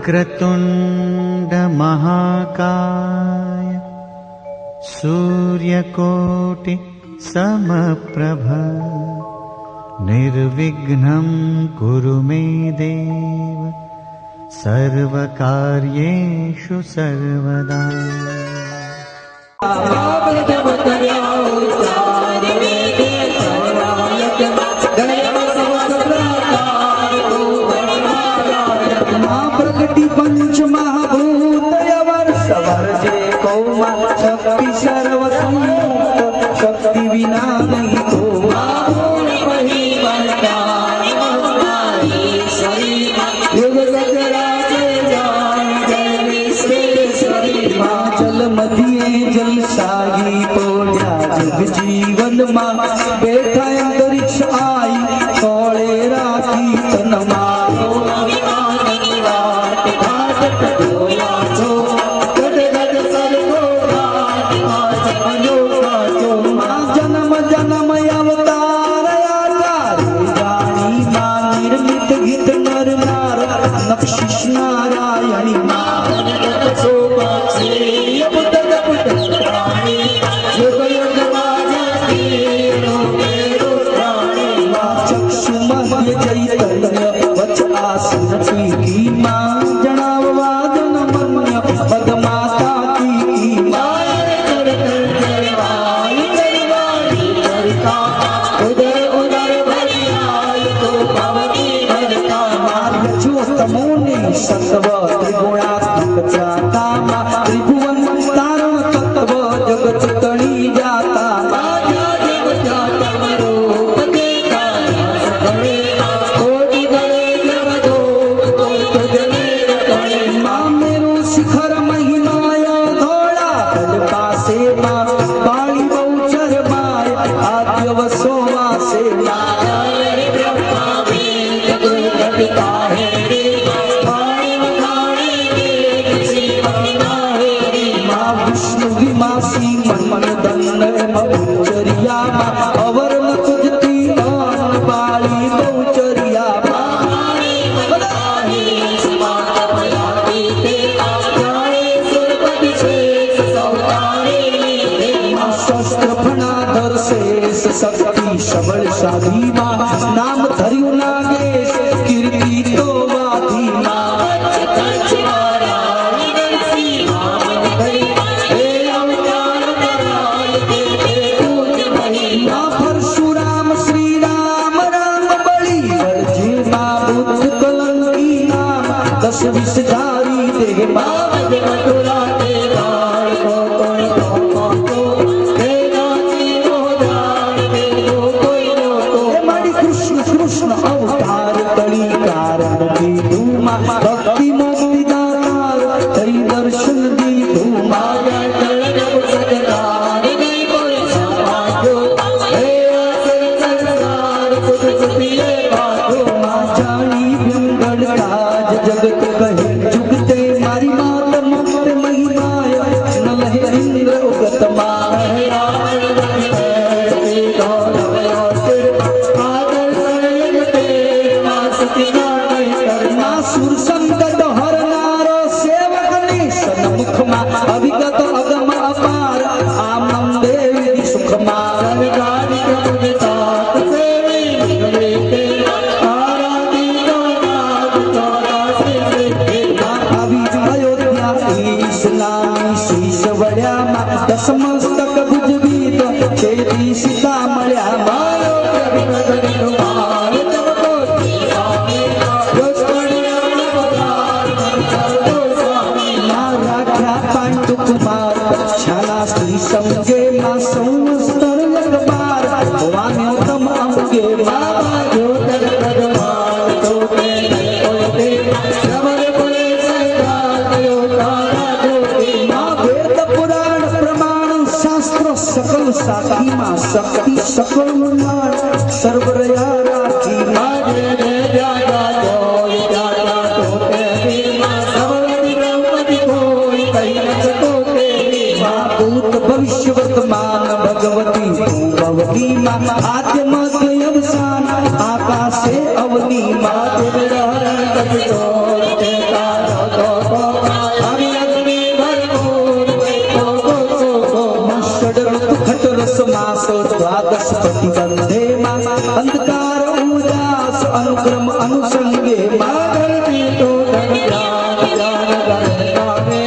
वक्रतुण्ड महाकाय सूर्यकोटि समप्रभ निर्विघ्नं कुरु मे देव सर्वकार्येषु सर्वदा। प्रगति पंच महाभूत वर्षे कौमा शक्ति सर्वसंयुक्त शक्ति विना नहीं को जल मध्य जल सागी पोड्या जग जीवन मा बैठा अंतरिक्ष आई कोळे राखी तन मारो जन्म जन्म अवतार जानी मां निर्मित गीत नर नार नक्षिश नारायणी चैतन्य वच आसन की मां जनावा जन मन्य पद माता की सत्व त्रिगुणात्मक जाता त्रिभुवन तारण तत्व जगत तणी जाता शिखर महिमाया धोला पासे पाणी बहुचर माय आद्य वसोवा से विष्णु विमासी मन दंड बहुचरिया अवर तुझती बाली बहुचरिया शक्ति सबल शादी नाम धरियु नागेश कीर्ति तो वाधी परशुराम श्री राम राम बड़ी वर्जे बुद्ध कलंकी नाम 10-20 धारी देह कृष्ण अवतार कली कारण दी धूमा भक्ति मुक्ति दातार तई दर्शन दी धूमा जानी बिंगड़ काज जगत कहे जुगते मारी मात मुक्त महिमाया न लहे इंद्र उगत माया सुर संकट हरनारो सेवक निशन मुख मा अभिगत अगम अपार आमन देवी सुख मार गाड़ी के मुदितात सेवी लेके आराधी नाग चौरा से अभी अयोध्या इस्लामी शीश वड्या मा दसमस्तक भुजबीत तेरी सीता मळ्या मारो कुमार छाला स्त्री समझे मां संवत्सर लगबार वान्योतम अंगे बाबा ज्योतर भगवान तो ते कोते श्रवण कोले सैदात यो तारा ज्योति मां वेद पुराण प्रमाण शास्त्र सकल साखी मां शक्ति सकल मुनार सर्वरया राखी मां जय जय जागा जोय जागा तोते मां सर्वति ब्रह्मति कोई कहीं न भूत भविष्य वर्तमान भगवती भगवती मां आद्य मध्य अवसान आकाशे अवनी मां अनुक्रम अनुसंगे माधरती तो धन ज्ञान ज्ञान धन गावे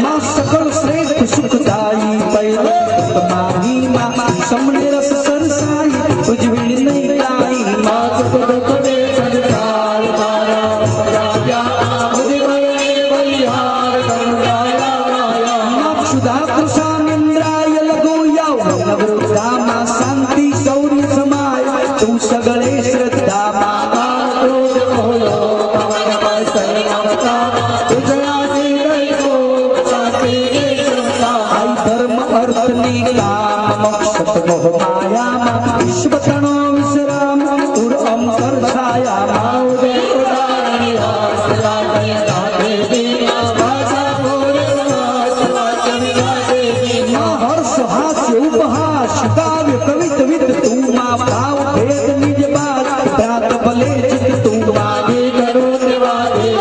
माँ सकल श्रेष्ठ सुखदाई पैर माही माँ समने रस सरसाई उज्जवल नहीं लाई माँ पद पदे संसार मारा राजा मुझे बलिहार करुणाया माँ क्षुधा प्रसाद इंद्राय लगो याव नवरुद्धा माँ शांति शौर्य समाय तू सगले श्रद्धा माँ क्रोध मोह मोह माया विश्व तणो विश्राम उर अंतर छाया माउदे उदारी आसला गया देवी भाषा बोले वाचना देवी मां हर्ष हास्य उपहास काव्य कवित विद तू मां भाव भेद निज बात प्रात बले चित तू मागे करो निवादे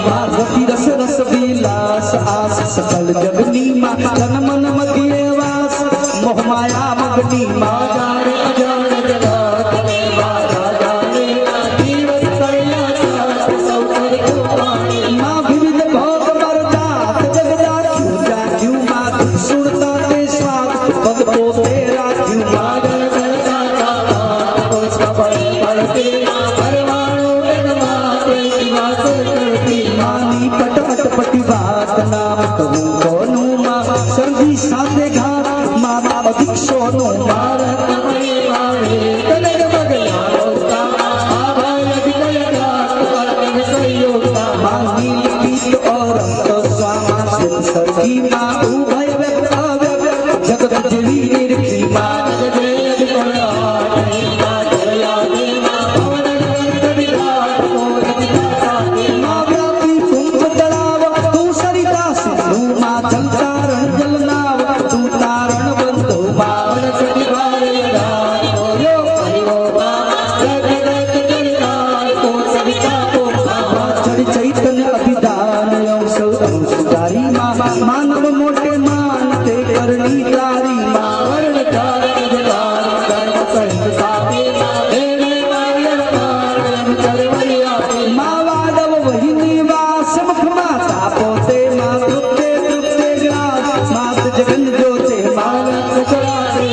भारती रस रस विलास आस सकल जगनी माँ तन मन मगिए वास मोह माया मगनी माँ जाने अजान जगत में माया जाने जीवन माँ विविध भोग बरदात जगदार पूजा क्यों माँ सुनता ते स्वाद पद को तेरा क्यों माँ मानी पट पट पटी बात नाम कहूँ कोनु माँ सर्दी साधे घाट माँ अधिक सोनु मार मानी पीत और स्वामा सर्दी माँ उभय व्यक्त जगत जली निर्खी माँ मानव मोटे मानते करनी तारी मावरण मावादव वही निवास मुख माता पोते माँ तृप्ते तृप्ते ग्रास मात जगन जोते मानव चलाते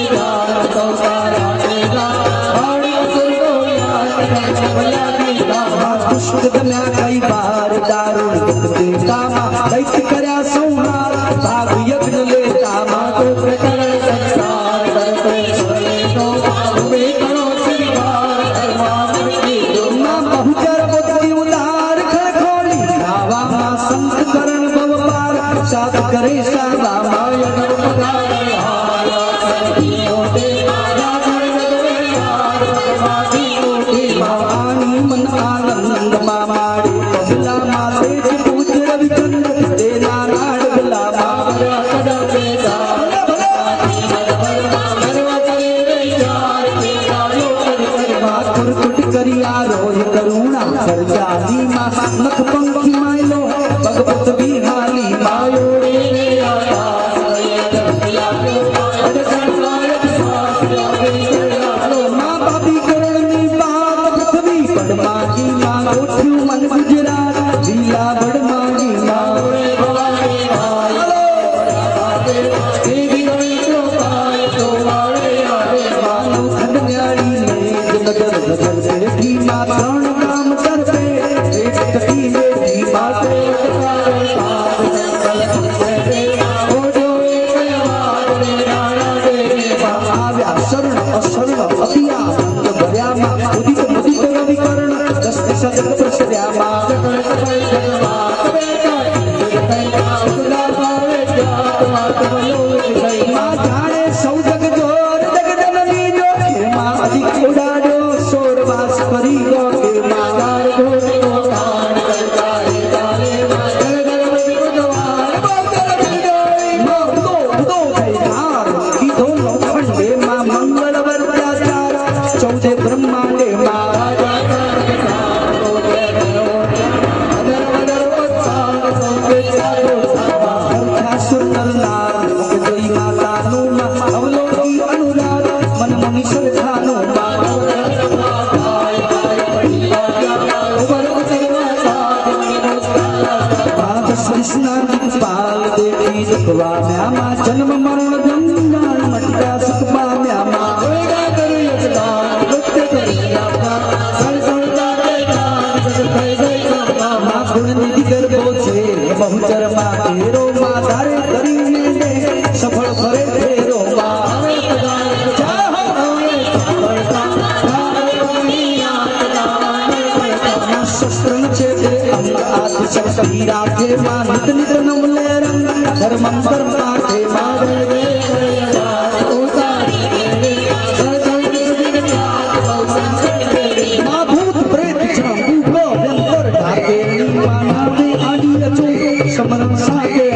दुष्ट दम्या कई बार दारुण देता माँ दैत्य करया संहार भाग यज्ञ लेता माँ तो प्रकरण संसार करते तो वे करो श्रीवार माँ बहुचर बुद्धि उदार खड़खोली नावा माँ संत करण भव पार साध करे सर्वा माया मन आनंद मामाड़ी पहला माते पूज रविचंद्र देना नाड़ करिया रोय करुणा कर जाली माँ नख पंखी मायलो भगवत बिहाली मायोड़े माँ बाबी करण बात पृथ्वी बड़ मागी माँ उठ्यू मन गुजरात लीला बड़ मागी माँ પામ્યા માં જન્મ મરણ જંજાળ મટકા સુખ પામ્યા માં ઓયડા કરું યજદાન નૃત્ય કરી આપા સળ સળતા માં ગુણનિધિ ગર્ભો છે બહુચર માં ઘેરો માં ધારે કરીને દે સફળ ફરે ફેરો માં શસ્ત્ર છે આદિ શક્તિ રાખે માં નિત નિત નમલે રંગ ધર્મં ધર્મ રાખે માં ભૂત પ્રેત ભૂગો વ્યંતર ઢાકે માનવે આડી અચો સમરમ સાકે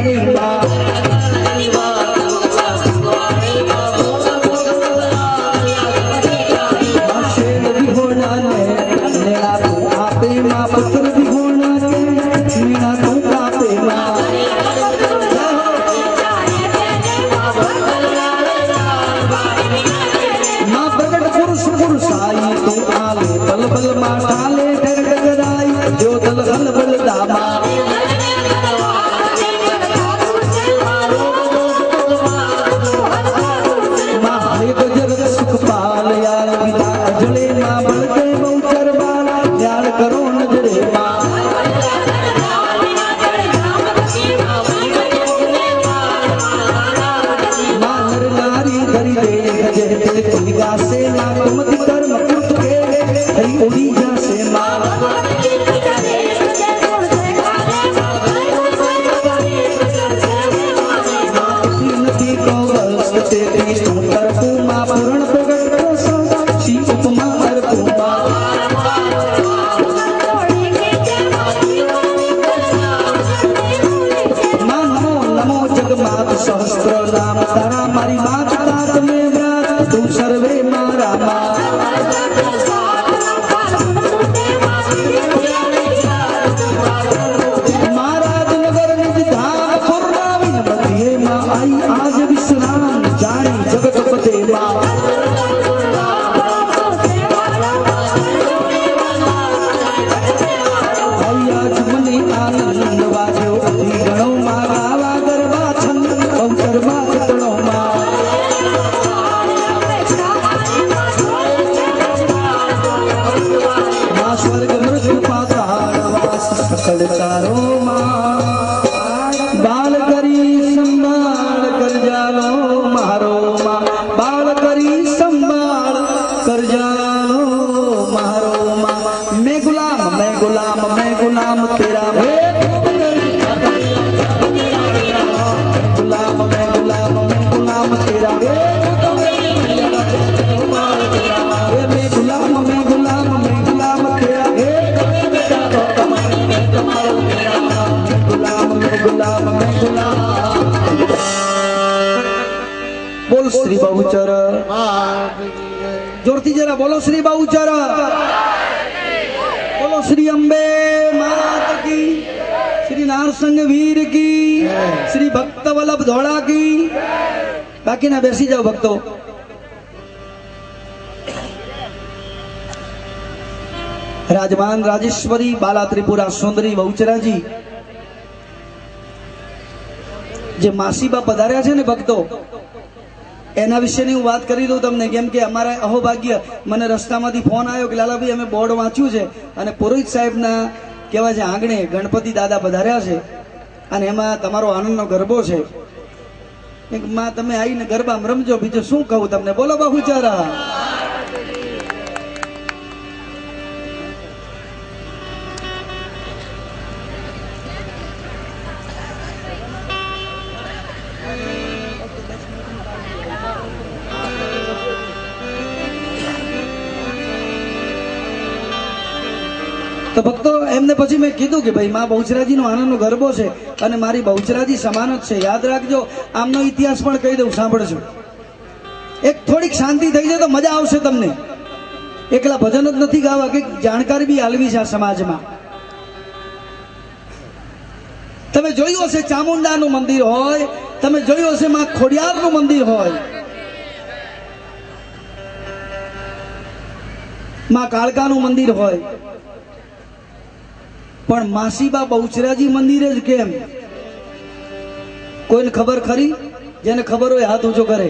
સહસ્ત્ર નામ તારા મારી માત તાત મે વ્રત તું સર્વે મારા મહારાજ નગર નિજ ધામ પુરનાવી મધ્યે માં આઈ આજ વિશ્રામ જાણી જગત પતે માં આજ મને આનંદ વાગ્યો અતિ ગણો મારા વાગરવા છંદ બહુચરમાં ચતણો માં સ્વર્ગ મૃત્યુ પાતાળ વાસ સકળ તારો માં બાળ કરી સંભાળ કરજાલો મારો માં બાળ કરી સંભાળ કરજાલો મારો માં मैं गुलाम तेरा गुलाम तेरा बोल श्री बहुचर जोरती जरा बोलो श्री बहुचर बोलो श्री अंबे मात की श्री नारसंग वीर की श्री भक्त वल्लभ धोड़ा की बाकी ना बेसी जाओ भक्तों राजमान राजेश्वरी बाला त्रिपुरा सुंदरी बहुचरा जी જે માસીબા પધાર્યા છે ને ભક્તો એના વિશેની હું વાત કરી દઉં તમને કેમ કે અમારા અહોભાગ્ય મને રસ્તામાંથી ફોન આવ્યો કે લાલાભાઈ અમે બોર્ડ વાંચ્યું છે અને પુરોહિત સાહેબના કહેવાય છે આંગણે ગણપતિ દાદા પધાર્યા છે અને એમાં તમારો આનંદનો ગરબો છે એક માં તમે આવીને ગરબામાં રમજો બીજું શું કહું તમને બોલો બહુચારા તો ભક્તો એમને પછી મેં કીધું કે ભાઈ માં બહુચરાજીનો આનંદનો ગરબો છે અને મારી બહુચરાજી સમાન જ છે યાદ રાખજો આમનો ઇતિહાસ પણ કહી દઉં સાંભળજો એક થોડીક શાંતિ થઈ જાય તો મજા આવશે તમને એકલા ભજન જ નથી ગાવા કે જાણકારી બી આલવી છે આ સમાજમાં તમે જોયું હશે ચામુંડાનું મંદિર હોય તમે જોયું હશે માં ખોડિયારનું મંદિર હોય માં કાળકાનું મંદિર હોય પણ માસીબા બહુચરાજી મંદિર જ કેમ કોઈને ખબર ખરી? જેને ખબર હોય હાથ ઊંચો કરે.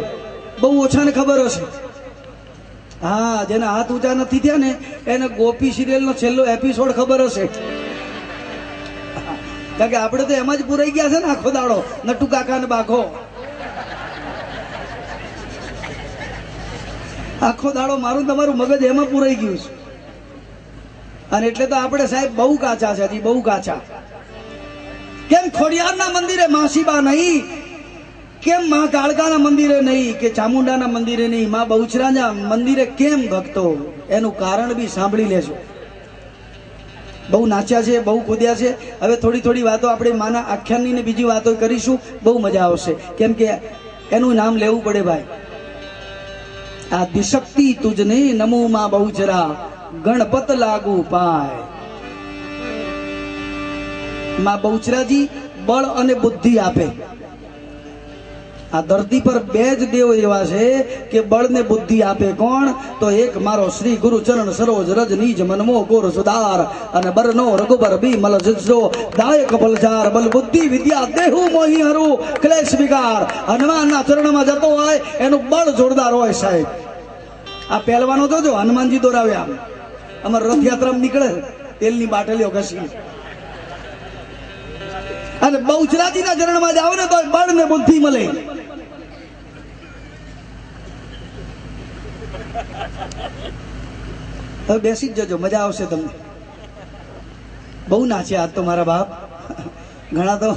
બહુ ઓછાને ખબર હશે. હા, જેના હાથ ઊંચા નથી થયા ને એને ગોપી સિરિયલનો છેલ્લો એપિસોડ ખબર હશે. કારણ કે આપણે તો એમાં જ પુરાઈ ગયા છે ને આખો દાડો, નટુ કાકા ને બાખો. આખો દાડો મારું તમારું મગજ એમાં પુરાઈ ગયું છે. અને એટલે તો આપણે સાહેબ બહુ કાચા છે, હજી બહુ કાચા. કેમ ખોડિયારના મંદિરે માસીબા નહીં? કેમ માં કાળકાના મંદિરે નહીં? કે ચામુંડાના મંદિરે નહીં? માં બહુચરાના મંદિરે કેમ ભક્તો? એનું કારણ બી સાંભળી લેજો. બહુ નાચ્યા છે, બહુ કૂદ્યા છે. હવે થોડી થોડી વાતો આપણે માના આખ્યાનની ને બીજી વાતો કરીશું. બહુ મજા આવશે. કેમ કે એનું નામ લેવું પડે ભાઈ. આ દિશક્તિ તુજને નમો માં બહુચરા, ગણપત લાગુ પાય. માં બહુચરાજી બળ અને બુદ્ધિ આપે. આ ધરતી પર બે જ દેવ એવા છે કે બળ ને બુદ્ધિ આપે. કોણ? તો એક મારો શ્રી ગુરુ ચરણ સરોજ રજ નીજ મનમો ગોર સુધાર, અને બરનો રઘુબર બી મલ જજો દાયક બલજાર, બલ બુદ્ધિ વિદ્યા દેહુ મોહી હરું ક્લેશ વિકાર. હનુમાનના ચરણમાં જતો હોય એનું બળ જોરદાર હોય સાહેબ. આ પહેલવાનો જોજો, હનુમાનજી દોરાવ્યા. અમાર રથયાત્રામાં નીકળે તેલની બાટલીઓ ઘસી. અને બહુચરાજીના ચરણમાં જાવ ને તો બળ ને બુદ્ધિ મળે. હવે બેસી જ જજો, મજા આવશે તમને. બહુ નાચ્યા આજ તો મારા બાપ, ઘણા તો.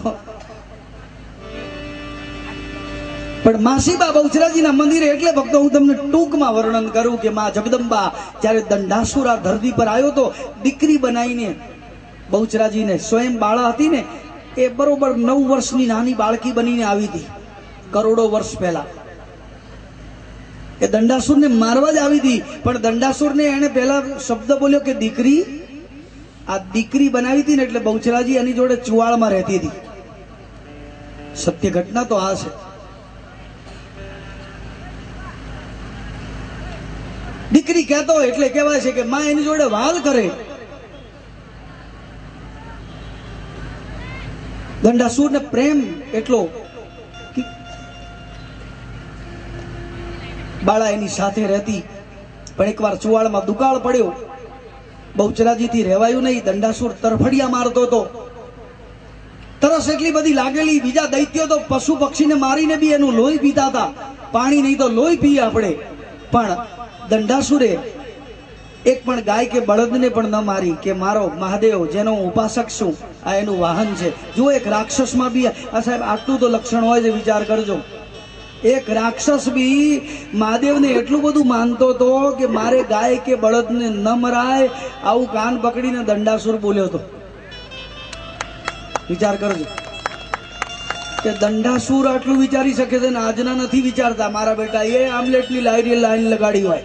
પણ માસીબા બહુચરાજીના મંદિરે એટલે ભક્તો હું તમને ટૂંકમાં વર્ણન કરું કે માં જગદંબા જ્યારે દંડાસુરા ધરતી પર આવ્યો તો દીકરી બનાવીને બહુચરાજીને, સ્વયં બાળા હતી ને એ બરોબર 9 વર્ષની નાની બાળકી બનીને આવી હતી કરોડો વર્ષ પહેલા. એ દંડાસુરને મારવા જ આવી હતી, પણ દંડાસુરને એને પહેલા શબ્દ બોલ્યો કે દીકરી. આ દીકરી બનાવી હતી ને એટલે બહુચરાજી એની જોડે ચુવાળમાં રહેતી હતી. સત્ય ઘટના તો આ છે. દીકરી કહેતો એટલે કહેવાય છે કે માં એની જોડે વાલ કરે. દંડાસુરને પ્રેમ એટલો. બાળા એની સાથે રહેતી, પણ એકવાર ચુવાળમાં દુકાળ પડ્યો. બહુચરાજીથી રહેવાયું નહીં. દંડાસુર તરફડિયા મારતો હતો. તરસ એટલી બધી લાગેલી. બીજા દૈત્યો તો પશુ પક્ષીને મારીને બી એનું લોહી પીતા હતા. પાણી નહીં તો લોહી પીએ આપણે. પણ દંડાસુરે એક પણ ગાય કે બળદને પણ ન મારી. કે મારો મહાદેવ જેનો હું ઉપાસક છું આ એનું વાહન છે. જો એક રાક્ષસમાં બી આ સાહેબ આટલું તો લક્ષણ હોય છે, વિચાર કરજો. એક રાક્ષસ બી મહાદેવને એટલું બધું માનતો હતો કે મારે ગાય કે બળદને ન મરાય, આવું કાન પકડીને દંડાસુર બોલ્યો હતો. વિચાર કરજો કે દંડાસુર આટલું વિચારી શકે છે ને આજના નથી વિચારતા. મારા બેટા એ આમલેટની લાઈન લગાડી હોય.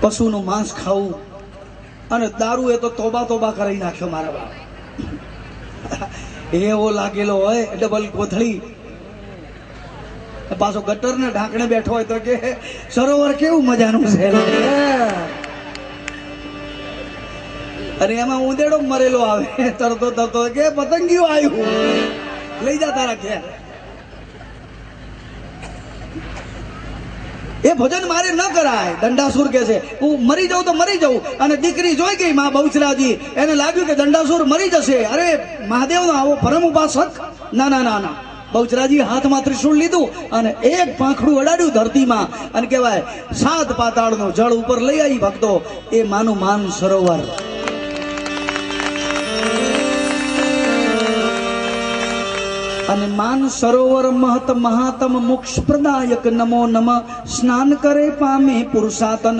પશુનું માંસ ખાવું અને દારૂ એ તો તોબા કરી નાખ્યો મારા બાપ. એવો લાગેલો હોય ડબલ કોથળી, પાછો ગટર ને ઢાંકણે બેઠો હોય તો કે સરોવર કેવું મજાનું છે. અને એમાં ઉંદેડો મરેલો આવે તરતો કે પતંગિયું આવ્યું, લઈ જા તારા ઘેર. એ ભજન મારે ન કરાય. દંડાસુર કે છે હું મરી જાઉં તો મરી જાઉં. અને દીકરી જોઈ ગઈ માં બહુચરાજી, એને લાગ્યું કે દંડાસુર મરી જશે. અરે મહાદેવનો આવો પરમ ઉપાસક. ના. બહુચરાજી હાથમાં ત્રિશૂળ લીધું અને એક પાંખડું અડાડ્યું ધરતીમાં અને કહેવાય 7 પાતાળનું જળ ઉપર લઈ આવી ભક્તો. એ માનું માન સરોવર. અને માન સરોવર મહત મહાતમ મોક્ષ પ્રદાયક નમો નમ. સ્નાન કરે પામે પુરુષાતન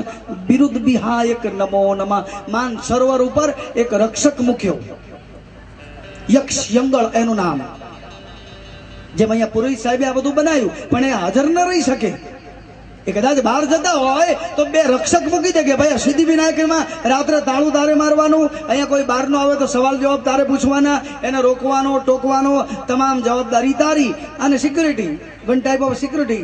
બિરુદ વિહાયક નમો નમ. માન સરોવર ઉપર એક રક્ષક મૂક્યો, યક્ષ યંગળ એનું નામ. જેમ અહીંયા પુરોહિત સાહેબે આ બધું બનાવ્યું પણ એ હાજર ન રહી શકે. એ કદાચ બહાર જતા હોય તો 2 રક્ષક મૂકી દે કે ભાઈ સિદ્ધિ વિનાયકમાં રાત્રે તાળું તારે મારવાનું, અહીંયા કોઈ બહારનો આવે તો સવાલ જવાબ તારે પૂછવાના, એને રોકવાનો ટોકવાનો તમામ જવાબદારી તારી. અને સિક્યુરિટી, 1 ટાઈપ ઓફ સિક્યુરિટી.